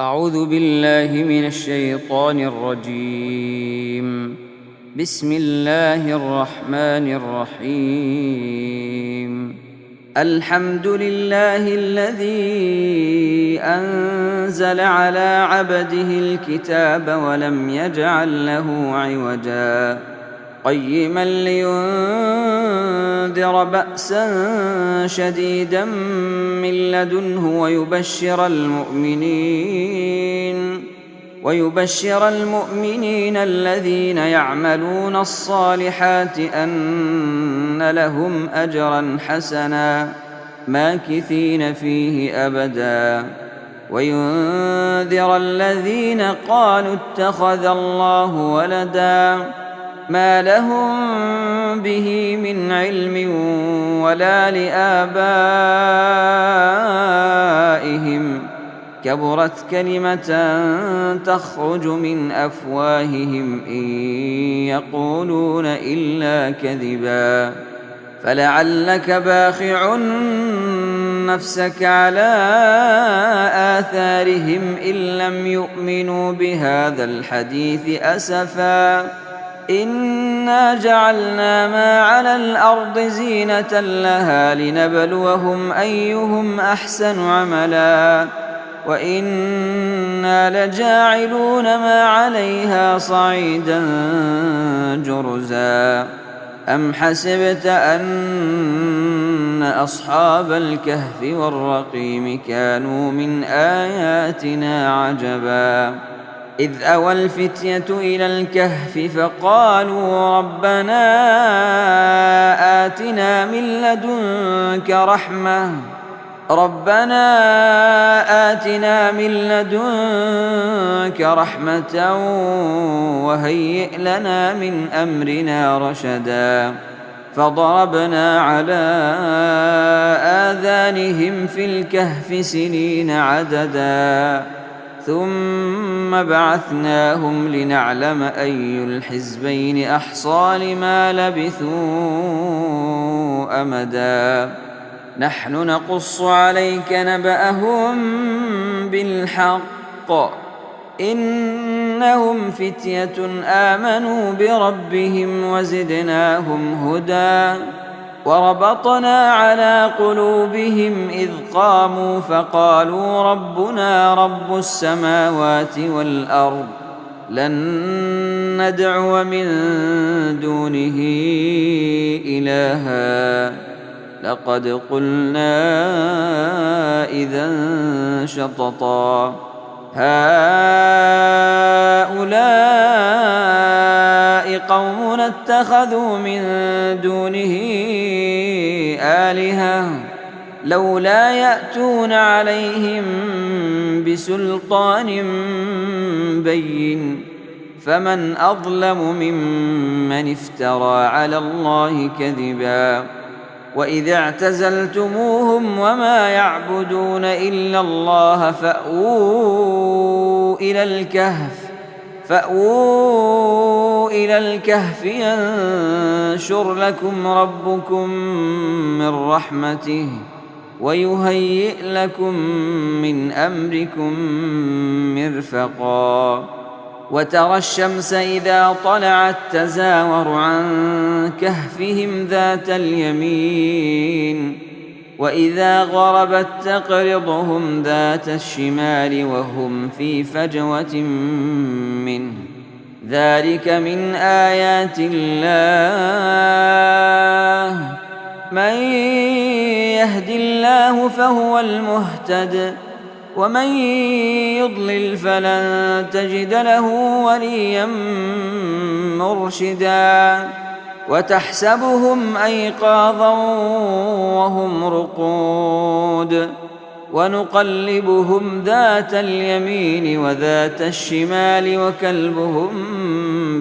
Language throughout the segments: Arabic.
أعوذ بالله من الشيطان الرجيم. بسم الله الرحمن الرحيم. الحمد لله الذي أنزل على عبده الكتاب ولم يجعل له عوجا قيما لينذر بأسا شديدا من لدنه ويبشر المؤمنين الذين يعملون الصالحات أن لهم أجرا حسنا ماكثين فيه أبدا وينذر الذين قالوا اتخذ الله ولدا ما لهم به من علم ولا لآبائهم كبرت كلمة تخرج من أفواههم إن يقولون إلا كذبا فلعلك باخع نفسك على آثارهم إن لم يؤمنوا بهذا الحديث أسفا إنا جعلنا ما على الأرض زينة لها لنبلوهم أيهم أحسن عملا وإنا لجاعلون ما عليها صعيدا جرزا أم حسبت أن أصحاب الكهف والرقيم كانوا من آياتنا عجبا إذ أوى الفتية إلى الكهف فقالوا ربنا آتنا من لدنك رحمة وهيئ لنا من أمرنا رشدا فضربنا على آذانهم في الكهف سنين عددا ثم بعثناهم لنعلم أي الحزبين أحصى لما لبثوا أمدا نحن نقص عليك نبأهم بالحق إنهم فتية آمنوا بربهم وزدناهم هدى وربطنا على قلوبهم إذ قاموا فقالوا ربنا رب السماوات والأرض لن ندعو من دونه إلها لقد قلنا إذا شططا هؤلاء قومنا اتخذوا من دونه آلهة لولا يأتون عليهم بسلطان بين فمن أظلم ممن افترى على الله كذبا وإذ اعتزلتموهم وما يعبدون إلا الله فأووا إلى الكهف ينشر لكم ربكم من رحمته ويهيئ لكم من أمركم مرفقا وترى الشمس إذا طلعت تزاور عن كهفهم ذات اليمين وإذا غربت تقرضهم ذات الشمال وهم في فجوة منه ذلك من آيات الله من يهد الله فهو المهتد ومن يضلل فلن تجد له وليا مرشدا وتحسبهم أيقاظا وهم رقود ونقلبهم ذات اليمين وذات الشمال وكلبهم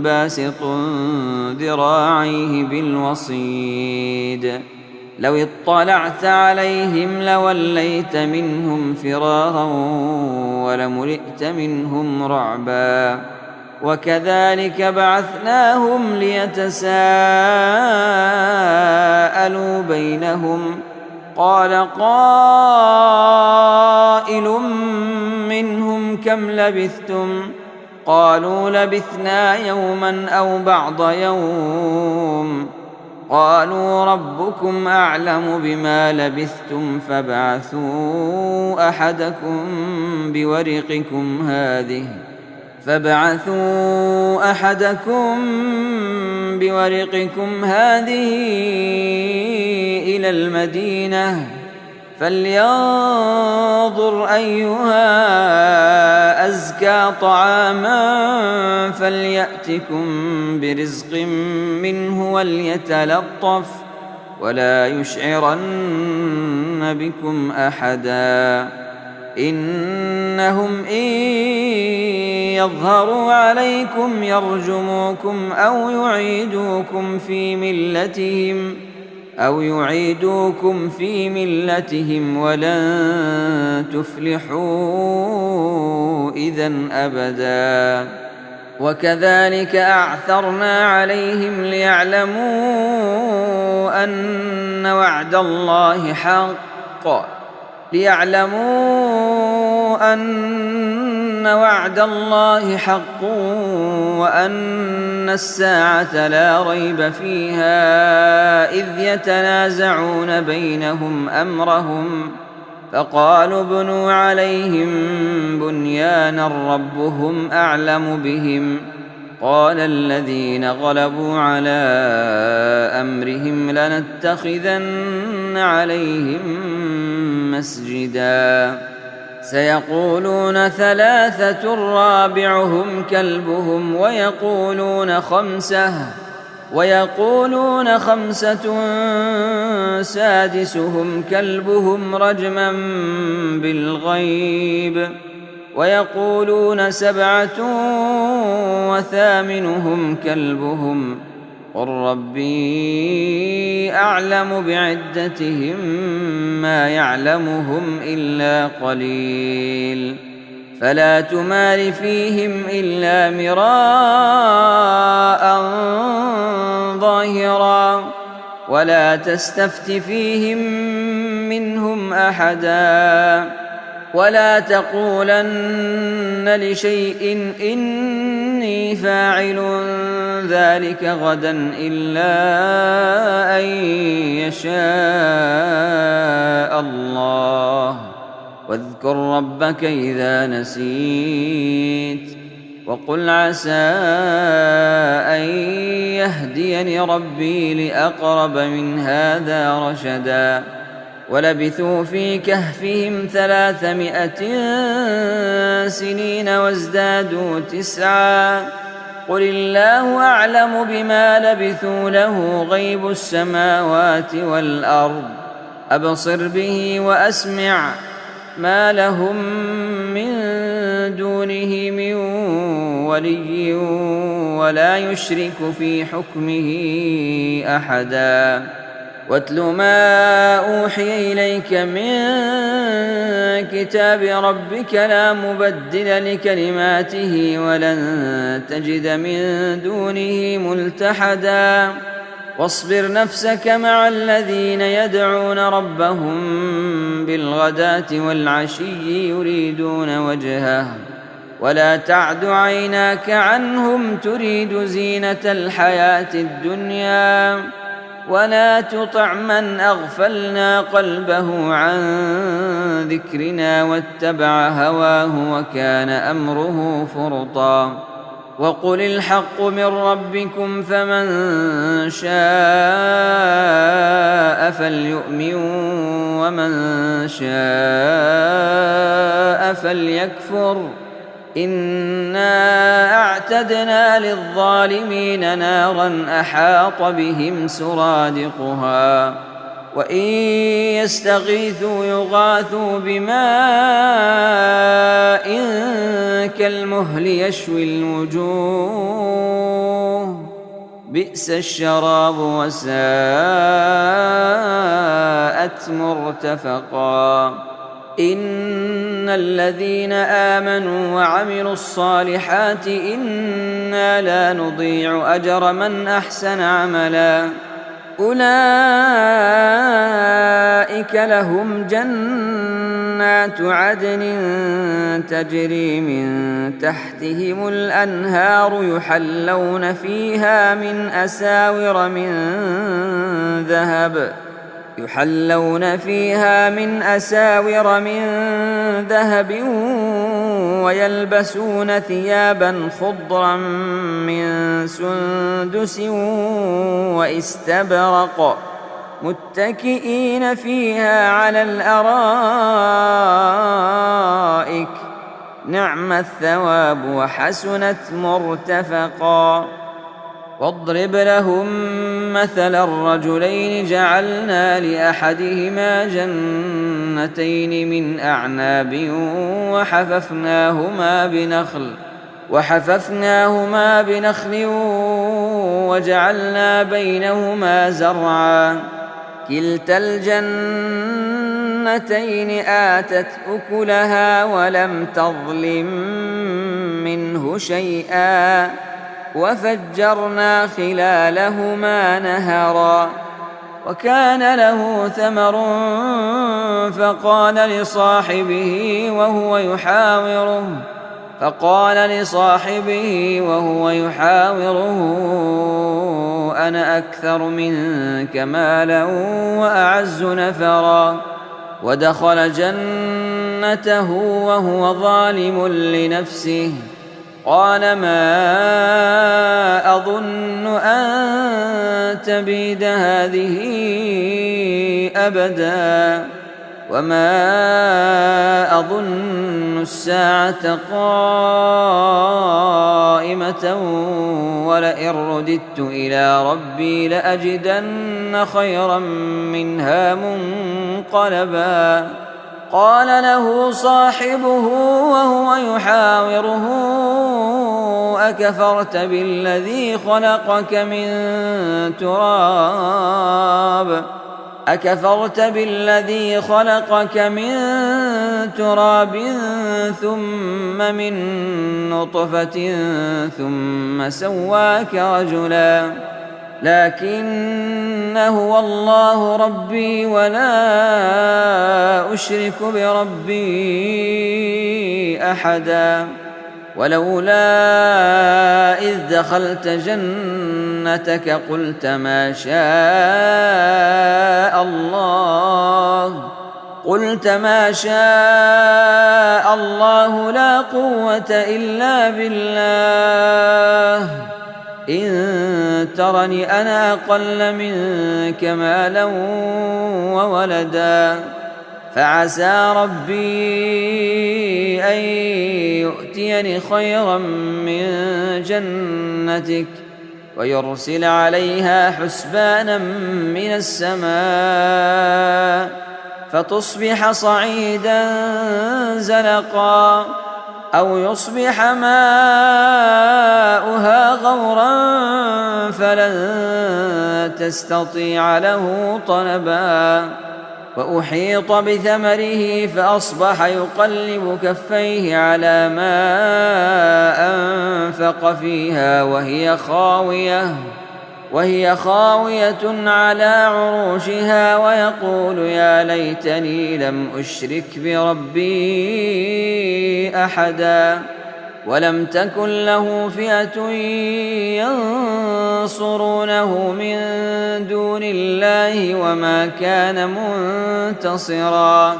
باسط ذراعيه بالوصيد لو اطلعت عليهم لوليت منهم فرارا ولملئت منهم رعبا وكذلك بعثناهم ليتساءلوا بينهم قال قائل منهم كم لبثتم قالوا لبثنا يوما أو بعض يوم قالوا ربكم أعلم بما لبثتم فابعثوا أحدكم بورقكم هذه إلى المدينة فلينظر أيها أزكى طعاما فليأتكم برزق منه وليتلطف ولا يشعرن بكم أحدا إنهم إن يظهروا عليكم يرجموكم أو يعيدوكم في ملتهم ولن تفلحوا إذن أبدا وكذلك أعثرنا عليهم ليعلموا أن وعد الله حق وأن الساعة لا ريب فيها إذ يتنازعون بينهم أمرهم فقالوا ابنوا عليهم بنيانا ربهم أعلم بهم قال الذين غلبوا على أمرهم لنتخذن عليهم مسجدا سيقولون ثلاثة رابعهم كلبهم ويقولون خمسة سادسهم كلبهم رجما بالغيب ويقولون 7 وثامنهم كلبهم قل ربي أعلم بعدتهم ما يعلمهم إلا قليل فلا تمار فيهم إلا مراء ظاهرا ولا تستفت فيهم منهم أحدا ولا تقولن لشيء إني فاعل ذلك غدا إلا أن يشاء الله واذكر ربك إذا نسيت وقل عسى أن يهديني ربي لأقرب من هذا رشدا ولبثوا في كهفهم 300 سنين وازدادوا 9 قل الله أعلم بما لبثوا له غيب السماوات والأرض أبصر به وأسمع ما لهم من دونه من ولي ولا يشرك في حكمه أحدا واتل ما أوحي إليك من كتاب ربك لا مبدل لكلماته ولن تجد من دونه ملتحدا واصبر نفسك مع الذين يدعون ربهم بالغداة والعشي يريدون وجهه ولا تعد عيناك عنهم تريد زينة الحياة الدنيا ولا تطع من أغفلنا قلبه عن ذكرنا واتبع هواه وكان أمره فرطا وقل الحق من ربكم فمن شاء فليؤمن ومن شاء فليكفر إنا أعتدنا للظالمين نارا أحاط بهم سرادقها وإن يستغيثوا يغاثوا بماء كالمهل يشوي الوجوه بئس الشراب وساءت مرتفقا إن الذين آمنوا وعملوا الصالحات إنا لا نضيع أجر من أحسن عملا أولئك لهم جنات جنات عدن تجري من تحتهم الأنهار يحلون فيها من أساور من ذهب ويلبسون ثيابا خضرا من سندس واستبرق متكئين فيها على الأرائك نعم الثواب وحسنت مرتفقا. واضرب لهم مثل الرجلين جعلنا لأحدهما جنتين من أعناب وحففناهما بنخل وجعلنا بينهما زرعا كلتا الجنتين آتت أكلها ولم تظلم منه شيئا وفجرنا خلالهما نهرا. وكان له ثمر فقال لصاحبه وهو يحاوره أنا أكثر منك مالا وأعز نفرا. ودخل جنته وهو ظالم لنفسه قال ما أظن أن تبيد هذه أبدا وما أظن الساعة قائمة ولئن رددت إلى ربي لأجدن خيرا منها منقلبا. قال له صاحبه وهو يحاوره أكفرت بالذي خلقك من تراب ثم من نطفة ثم سواك رجلا لكن هو الله ربي ولا أشرك بربي أحدا. ولولا إذ دخلت جنتك قلت ما شاء الله لا قوة إلا بالله إن ترني أنا أقل منك مالا وولدا فعسى ربي أن يؤتيني خيرا من جنتك ويرسل عليها حسبانا من السماء فتصبح صعيدا زلقا أو يصبح ماؤها غورا فلن تستطيع له طلبا. وأحيط بثمره فأصبح يقلب كفيه على ما أنفق فيها وهي خاوية على عروشها ويقول يا ليتني لم أشرك بربي أحدا. ولم تكن له فئة ينصرونه من دون الله وما كان منتصرا.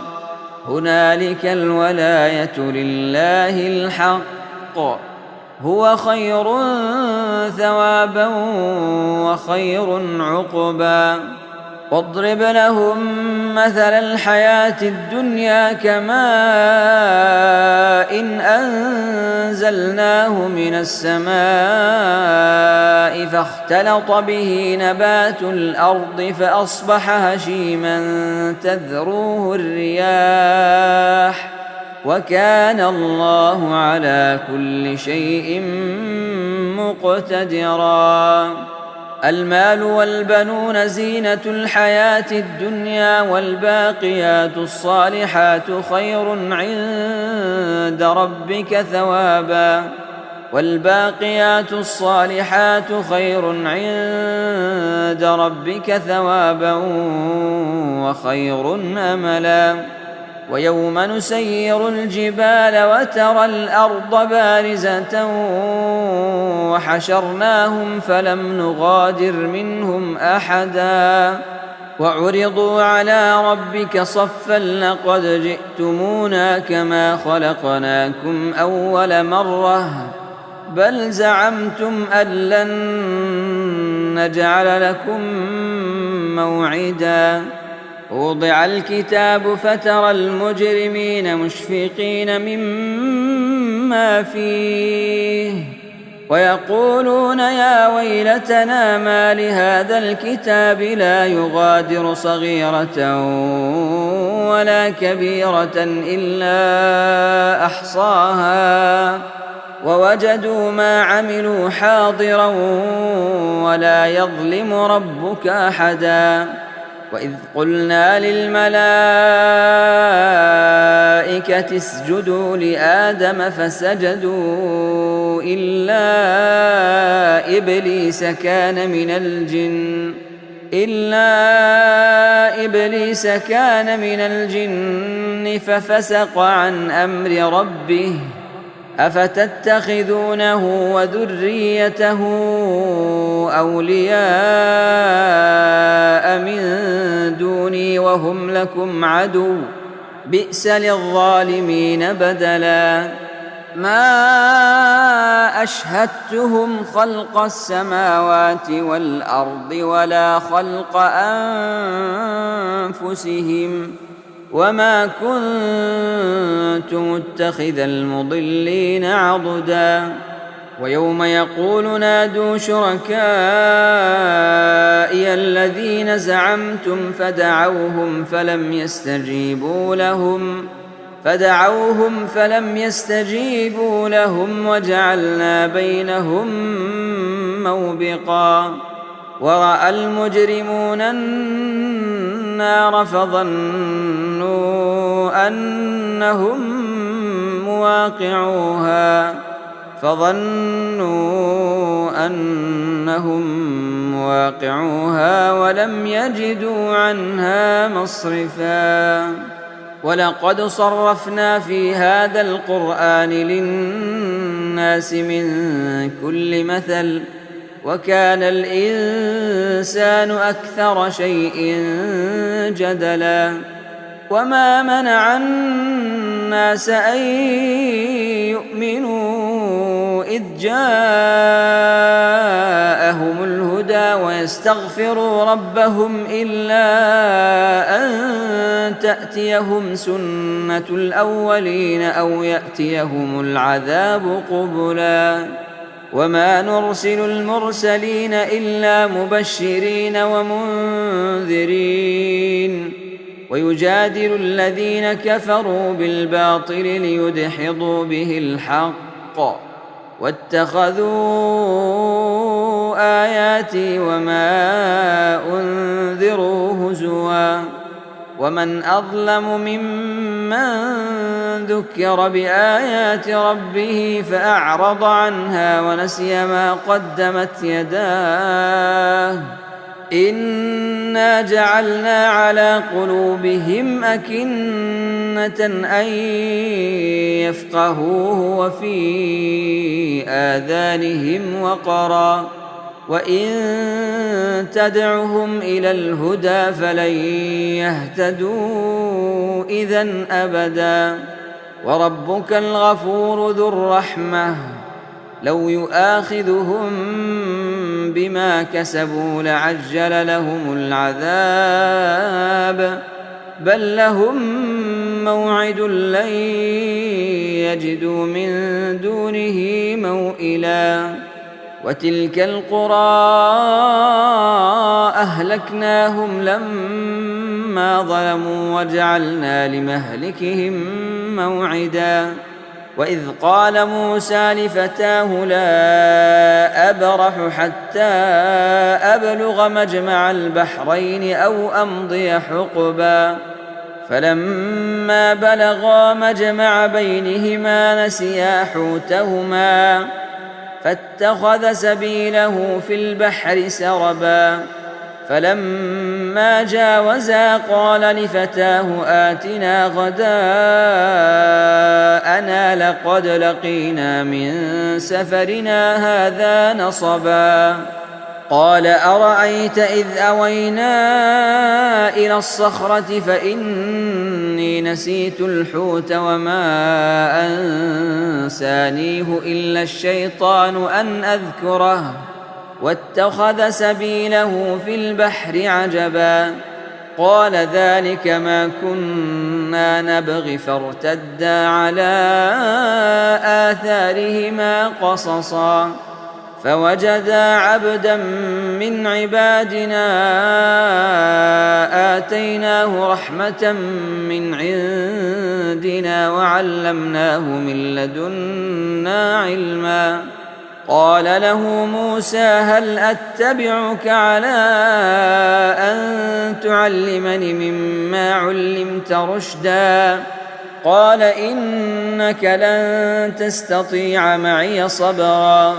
هنالك الولاية لله الحق هو خير ثوابا وخير عقبا. واضرب لهم مثل الحياة الدنيا كماء إن أنزلناه من السماء فاختلط به نبات الأرض فأصبح هشيما تذروه الرياح وكان الله على كل شيء مقتدرا. المال والبنون زينة الحياة الدنيا والباقيات الصالحات خير عند ربك ثوابا وخير أملا. ويوم نسير الجبال وترى الأرض بارزة وحشرناهم فلم نغادر منهم أحدا وعرضوا على ربك صفا لقد جئتمونا كما خلقناكم أول مرة بل زعمتم أن لن نجعل لكم موعدا ووضع الكتاب فترى المجرمين مشفقين مما فيه ويقولون يا ويلتنا ما لهذا الكتاب لا يغادر صغيرة ولا كبيرة إلا أحصاها ووجدوا ما عملوا حاضرا ولا يظلم ربك أحدا وإذ قلنا للملائكة اسجدوا لآدم فسجدوا إلا إبليس كان من الجن ففسق عن أمر ربه أفتتخذونه وذريته أولياء من دوني وهم لكم عدو بئس للظالمين بدلا ما أشهدتهم خلق السماوات والأرض ولا خلق أنفسهم وما كنت متخذ المضلين عضدا ويوم يقول نادوا شركائي الذين زعمتم فدعوهم فلم يستجيبوا لهم وجعلنا بينهم موبقا ورأى المجرمون النار فظنوا أنهم مواقعوها ولم يجدوا عنها مصرفا ولقد صرفنا في هذا القرآن للناس من كل مثل وكان الإنسان أكثر شيء جدلا وما منع الناس أن يؤمنوا إذ جاءهم الهدى ويستغفروا ربهم إلا أن تأتيهم سنة الأولين أو يأتيهم العذاب قبلا وما نرسل المرسلين إلا مبشرين ومنذرين ويجادل الذين كفروا بالباطل ليدحضوا به الحق واتخذوا آياتي وما أنذروا هزوا ومن أظلم ممن ذكر بآيات ربه فأعرض عنها ونسي ما قدمت يداه إنا جعلنا على قلوبهم أكنة أن يفقهوه وفي آذانهم وقرا وإن تدعهم إلى الهدى فلن يهتدوا إذن أبدا وربك الغفور ذو الرحمة لو يؤاخذهم بما كسبوا لعجل لهم العذاب بل لهم موعد لن يجدوا من دونه موئلا وتلك القرى أهلكناهم لما ظلموا وجعلنا لمهلكهم موعدا وإذ قال موسى لفتاه لا أبرح حتى أبلغ مجمع البحرين أو أمضي حقبا فلما بلغا مجمع بينهما نسيا حوتهما فاتخذ سبيله في البحر سربا فلما جاوزا قال لفتاه آتنا غداءنا لقد لقينا من سفرنا هذا نصبا. قال أرأيت إذ أوينا إلى الصخرة فإني نسيت الحوت وما أنسانيه إلا الشيطان أن أذكره واتخذ سبيله في البحر عجبا. قال ذلك ما كنا نبغي فارتدا على آثارهما قصصا فوجدا عبدا من عبادنا آتيناه رحمة من عندنا وعلمناه من لدنا علما. قال له موسى هل أتبعك على أن تعلمني مما علمت رشدا؟ قال إنك لن تستطيع معي صبرا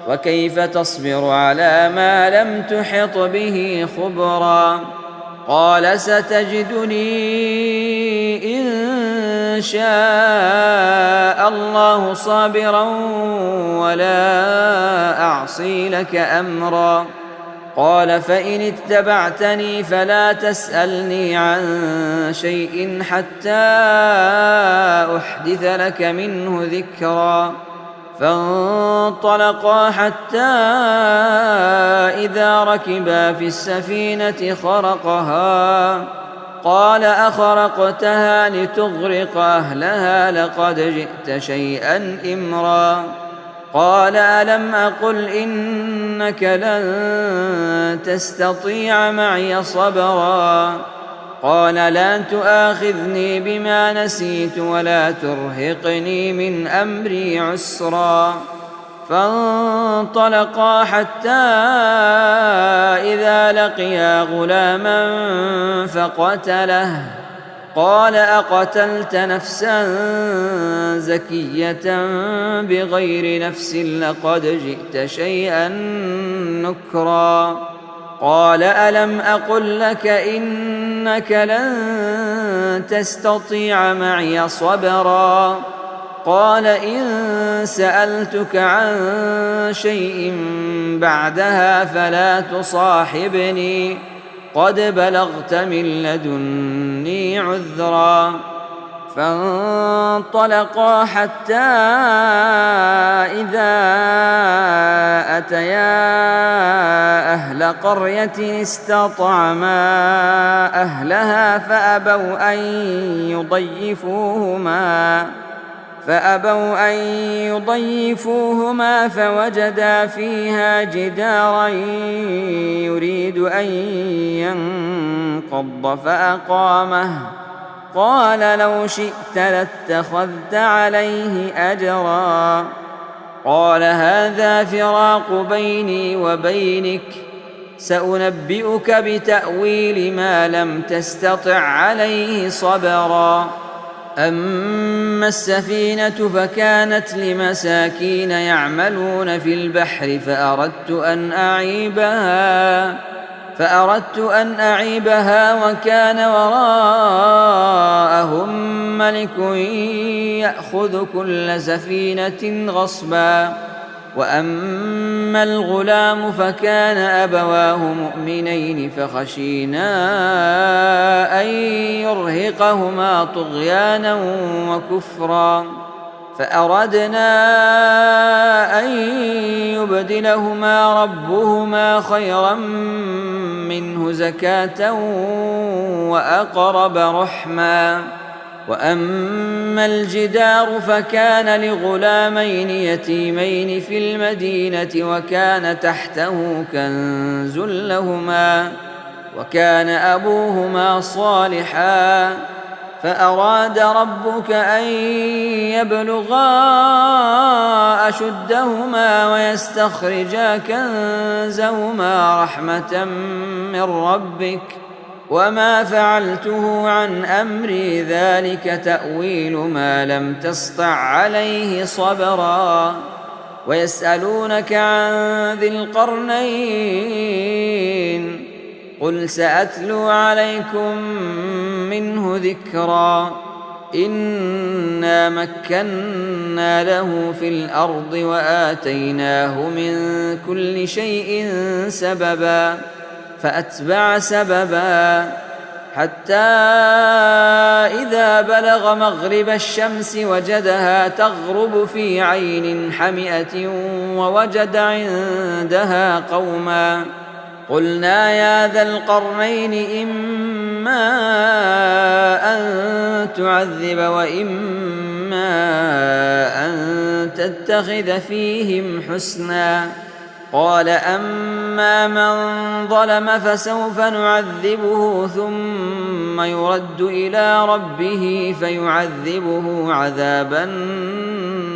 وكيف تصبر على ما لم تحط به خبرا. قال ستجدني إن شاء الله صابرا ولا أعصي لك أمرا. قال فإن اتبعتني فلا تسألني عن شيء حتى أحدث لك منه ذكرا. فانطلقا حتى إذا ركبا في السفينة خرقها قال أخرقتها لتغرق أهلها لقد جئت شيئا إمرا. قال ألم أقل إنك لن تستطيع معي صبرا. قال لا تؤاخذني بما نسيت ولا ترهقني من أمري عسرا. فانطلقا حتى إذا لقيا غلاما فقتله. قال أقتلت نفسا زكية بغير نفس لقد جئت شيئا نكرا. قال ألم أقل لك إنك لن تستطيع معي صبرا. قال إن سألتك عن شيء بعدها فلا تصاحبني قد بلغت من لدني عذرا. فانطلقا حتى إذا أتيا أهل قرية استطعما أهلها فأبوا أن يضيفوهما فوجدا فيها جدارا يريد أن ينقض فأقامه. قال لو شئت لاتخذت عليه أجرا. قال هذا فراق بيني وبينك سأنبئك بتأويل ما لم تستطع عليه صبرا. أما السفينة فكانت لمساكين يعملون في البحر فأردت أن أعيبها وكان وراءهم ملك يأخذ كل سفينة غصبا. وأما الغلام فكان أبواه مؤمنين فخشينا أن يرهقهما طغيانا وكفرا فأردنا أن يبدلهما ربهما خيرا منه زكاة وأقرب رحما. وأما الجدار فكان لغلامين يتيمين في المدينة وكان تحته كنز لهما وكان أبوهما صالحا فأراد ربك أن يبلغا أشدهما ويستخرجا كنزهما رحمة من ربك وما فعلته عن أمري ذلك تأويل ما لم تسطع عليه صبرا. ويسألونك عن ذي القرنين قل سأتلو عليكم منه ذكرا. إنا مكنا له في الأرض وآتيناه من كل شيء سببا فأتبع سببا حتى إذا بلغ مغرب الشمس وجدها تغرب في عين حمئة ووجد عندها قوما. قلنا يا ذا القرنين إما أن تعذب وإما أن تتخذ فيهم حسنا. قال أما من ظلم فسوف نعذبه ثم يرد إلى ربه فيعذبه عذابا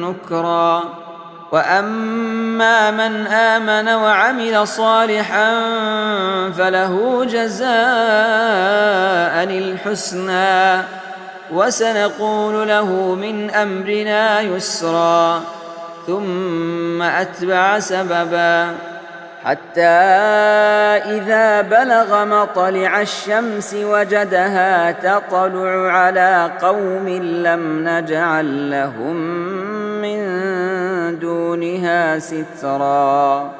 نكرا. وأما من آمن وعمل صالحا فله جزاء الحسنى وسنقول له من أمرنا يسرا. ثم أتبع سببا حتى إذا بلغ مطلع الشمس وجدها تطلع على قوم لم نجعل لهم من دونها سترا.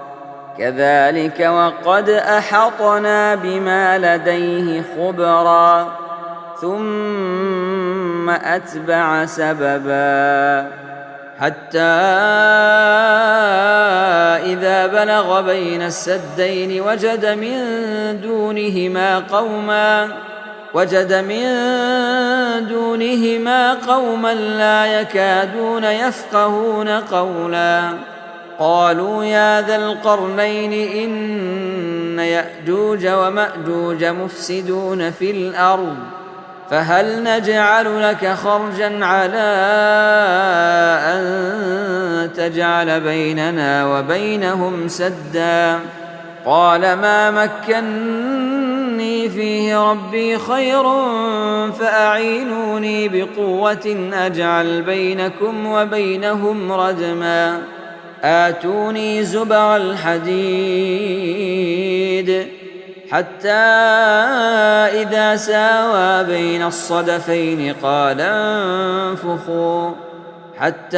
كذلك وقد أحطنا بما لديه خبرا. ثم أتبع سببا حتى إذا بلغ بين السدين وجد من دونهما قوما لا يكادون يفقهون قولا. قالوا يا ذا القرنين إن يأجوج ومأجوج مفسدون في الأرض فهل نجعل لك خرجا على أن تجعل بيننا وبينهم سدا. قال ما مكني فيه ربي خير فأعينوني بقوة أجعل بينكم وبينهم ردما. آتوني زبر الحديد حتى إذا ساوى بين الصدفين قال انفخوا حتى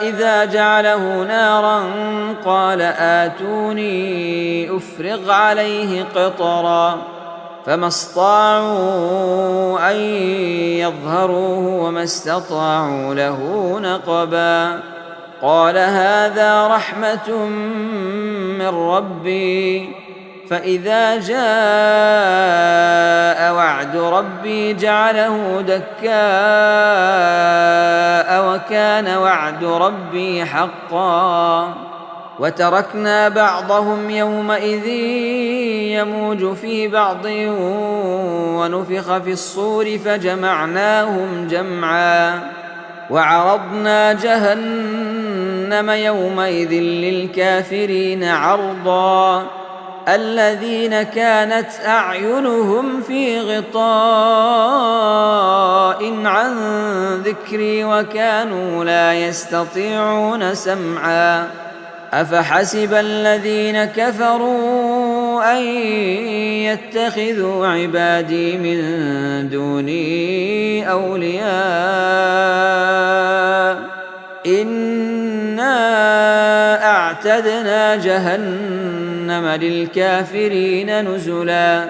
إذا جعله نارا قال آتوني أفرغ عليه قطرا. فما استطاعوا أن يظهروه وما استطاعوا له نقبا. قال هذا رحمة من ربي فإذا جاء وعد ربي جعله دكاء وكان وعد ربي حقا. وتركنا بعضهم يومئذ يموج في بعض ونفخ في الصور فجمعناهم جمعا. وعرضنا جهنم يومئذ للكافرين عرضا. الذين كانت أعينهم في غطاء عن ذكري وكانوا لا يستطيعون سمعا. أفحسب الذين كفروا أن يتخذوا عبادي من دوني أولياء إنا أعتدنا جهنم للكافرين نزلا.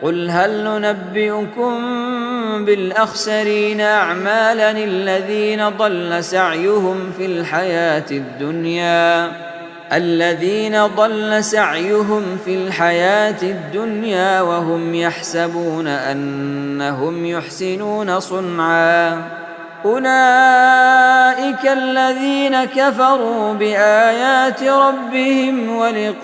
قل هل ننبئكم بالأخسرين أعمالا الذين ضل سعيهم في الحياة الدنيا وهم يحسبون أنهم يحسنون صنعا. أولئك الذين كفروا بآيات ربهم ولقائه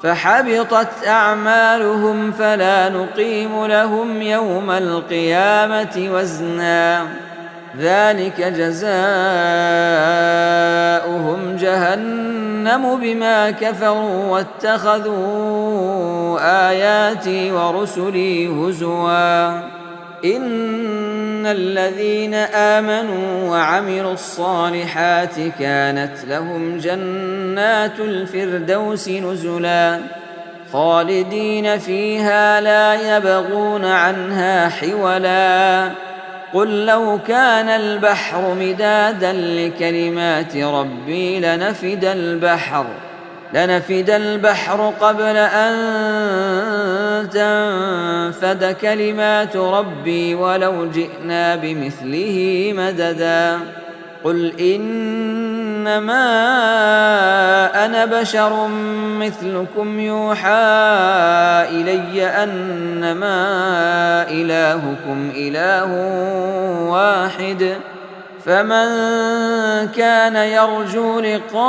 فحبطت أعمالهم فلا نقيم لهم يوم القيامة وزنا. ذلك جزاؤهم جهنم بما كفروا واتخذوا آياتي ورسلي هزوا. إن الذين آمنوا وعملوا الصالحات كانت لهم جنات الفردوس نزلا خالدين فيها لا يبغون عنها حولا قل لو كان البحر مدادا لكلمات ربي لنفد البحر قبل أن تنفد كلمات ربي ولو جئنا بمثله مددا قل إنما أنا بشر مثلكم يوحى إلي أنما إلهكم إله واحد فمن كان يرجو لقاء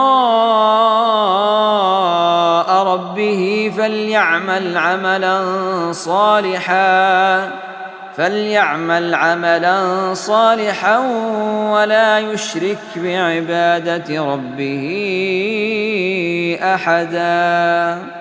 ربه فليعمل عملا صالحا ولا يشرك بعبادة ربه أحدا.